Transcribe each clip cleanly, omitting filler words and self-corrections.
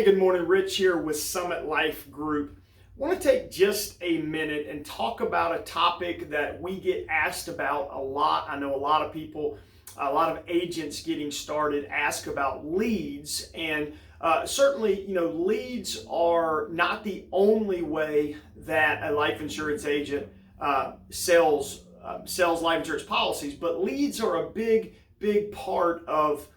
Hey, good morning. Rich here with Summit Life Group. I want to take just a minute and talk about a topic that we get asked about a lot. I know a lot of people, a lot of agents getting started ask about leads. And certainly, leads are not the only way that a life insurance agent sells life insurance policies, but leads are a big part of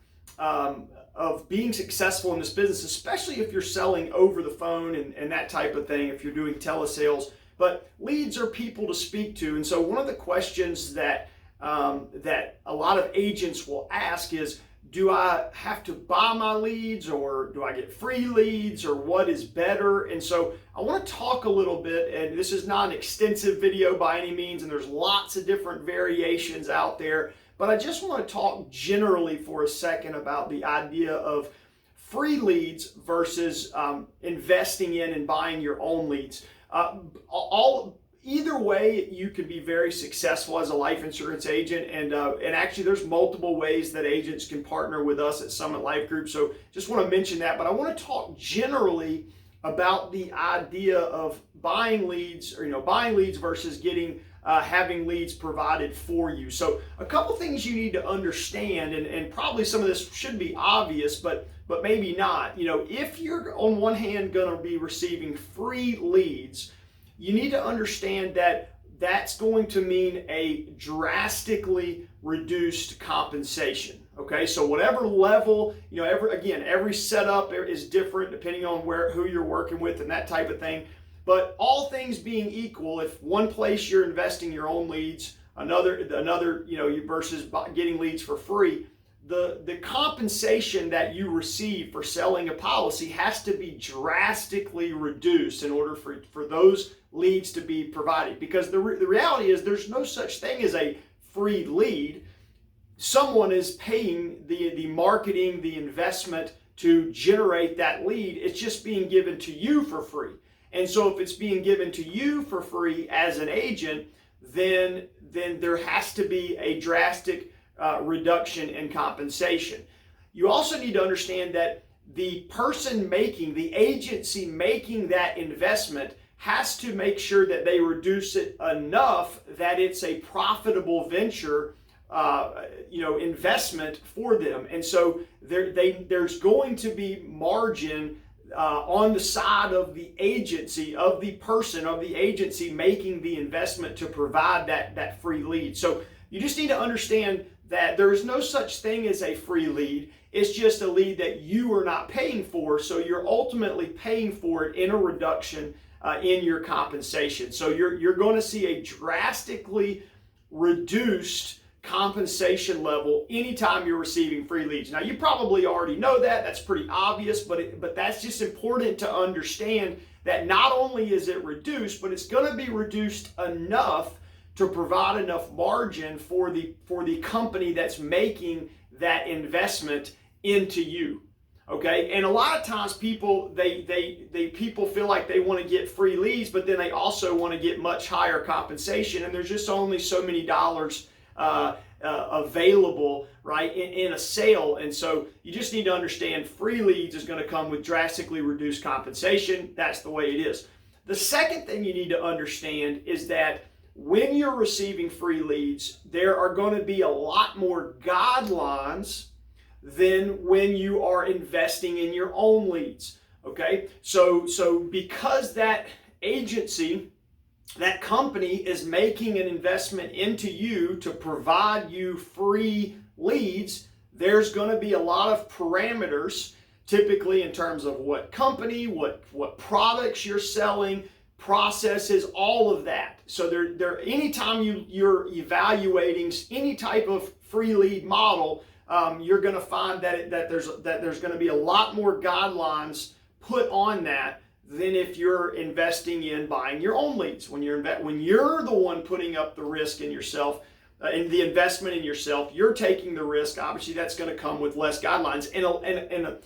being successful in this business, especially if you're selling over the phone and that type of thing, if you're doing telesales. But leads are people to speak to. And so one of the questions that a lot of agents will ask is, do I have to buy my leads, or do I get free leads, or what is better? And so I want to talk a little bit, and this is not an extensive video by any means, and there's lots of different variations out there. But I just want to talk generally for a second about the idea of free leads versus investing in and buying your own leads. Either way, you can be very successful as a life insurance agent, and actually there's multiple ways that agents can partner with us at Summit Life Group. So just want to mention that, but I want to talk generally about the idea of buying leads, or buying leads versus having leads provided for you. So a couple things you need to understand, and probably some of this should be obvious, but maybe not. If you're on one hand going to be receiving free leads, you need to understand that that's going to mean a drastically reduced compensation. Okay, so whatever level, every setup is different depending on who you're working with and that type of thing. But all things being equal, if one place you're investing your own leads, another, versus getting leads for free, the compensation that you receive for selling a policy has to be drastically reduced in order for those leads to be provided. Because the reality is there's no such thing as a free lead. Someone is paying the marketing, the investment to generate that lead. It's just being given to you for free. And so if it's being given to you for free as an agent, then there has to be a drastic reduction in compensation. You also need to understand that the agency making that investment has to make sure that they reduce it enough that it's a profitable venture, investment for them. And so there's going to be margin on the side of the agency, of the agency making the investment to provide that free lead. So you just need to understand that there is no such thing as a free lead. It's just a lead that you are not paying for. So you're ultimately paying for it in a reduction in your compensation. So you're going to see a drastically reduced compensation level anytime you're receiving free leads. Now, you probably already know that. That's pretty obvious, but that's just important to understand that not only is it reduced, but it's going to be reduced enough to provide enough margin for the company that's making that investment into you. Okay, and a lot of times people feel like they want to get free leads, but then they also want to get much higher compensation, and there's just only so many dollars available, right, in a sale. And so you just need to understand free leads is going to come with drastically reduced compensation. That's the way it is. The second thing you need to understand is that when you're receiving free leads, there are going to be a lot more guidelines than when you are investing in your own leads. Okay, so because that agency, that company is making an investment into you to provide you free leads, there's going to be a lot of parameters, typically in terms of what company, what products you're selling, processes, all of that. So anytime you're evaluating any type of free lead model, you're going to find that there's going to be a lot more guidelines put on that than if you're investing in buying your own leads. When you're the one putting up the risk in yourself, in the investment in yourself, you're taking the risk. Obviously, that's going to come with less guidelines. And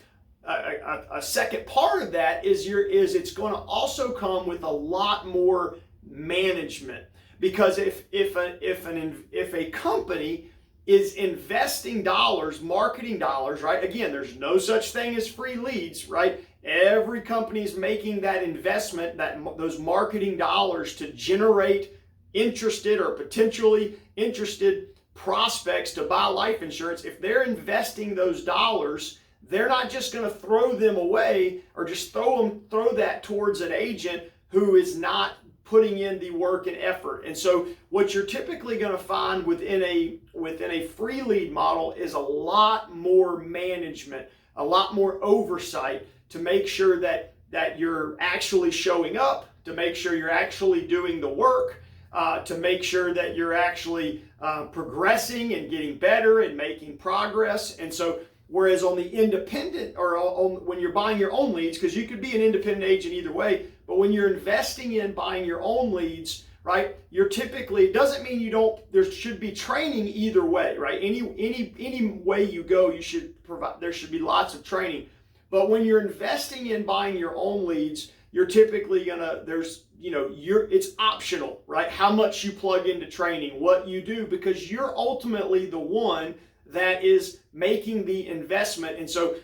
a second part of that is it's going to also come with a lot more management, because if a company is investing dollars, marketing dollars, right? Again, there's no such thing as free leads, right? Every company is making that investment, those marketing dollars to generate interested or potentially interested prospects to buy life insurance. If they're investing those dollars, they're not just going to throw them away or just throw that towards an agent who is not putting in the work and effort. And so what you're typically going to find within a free lead model is a lot more management, a lot more oversight to make sure that you're actually showing up, to make sure you're actually doing the work, to make sure that you're actually progressing and getting better and making progress. And so whereas on the independent or when you're buying your own leads, because you could be an independent agent either way, but when you're investing in buying your own leads, right, you're typically, it doesn't mean there should be training either way, right? Any way you go, you should provide, there should be lots of training. But when you're investing in buying your own leads, you're typically it's optional, right? How much you plug into training, what you do, because you're ultimately the one that is making the investment. And so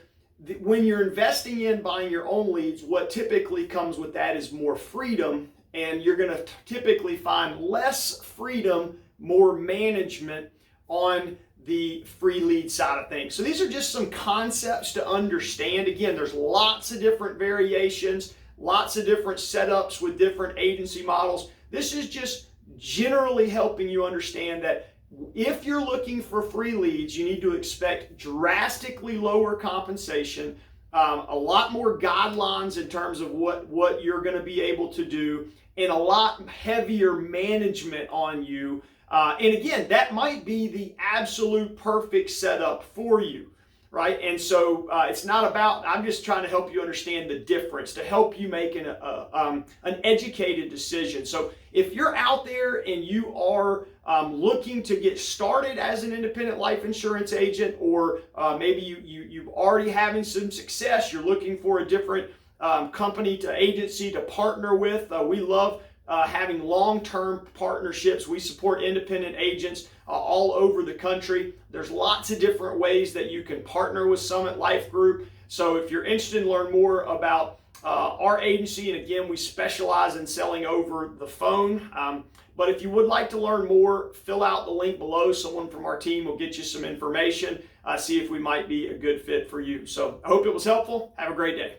when you're investing in buying your own leads, what typically comes with that is more freedom, and you're going to typically find less freedom, more management on the free lead side of things. So these are just some concepts to understand. Again, there's lots of different variations, lots of different setups with different agency models. This is just generally helping you understand that if you're looking for free leads, you need to expect drastically lower compensation, a lot more guidelines in terms of what you're going to be able to do, and a lot heavier management on you. And again, that might be the absolute perfect setup for you, right? And so it's not about, I'm just trying to help you understand the difference, to help you make an educated decision. So if you're out there and you are looking to get started as an independent life insurance agent, or maybe you've already having some success, you're looking for a different company to agency to partner with, we love having long-term partnerships. We support independent agents all over the country. There's lots of different ways that you can partner with Summit Life Group. So if you're interested in learn more about our agency, and again, we specialize in selling over the phone. But if you would like to learn more, fill out the link below. Someone from our team will get you some information, see if we might be a good fit for you. So I hope it was helpful. Have a great day.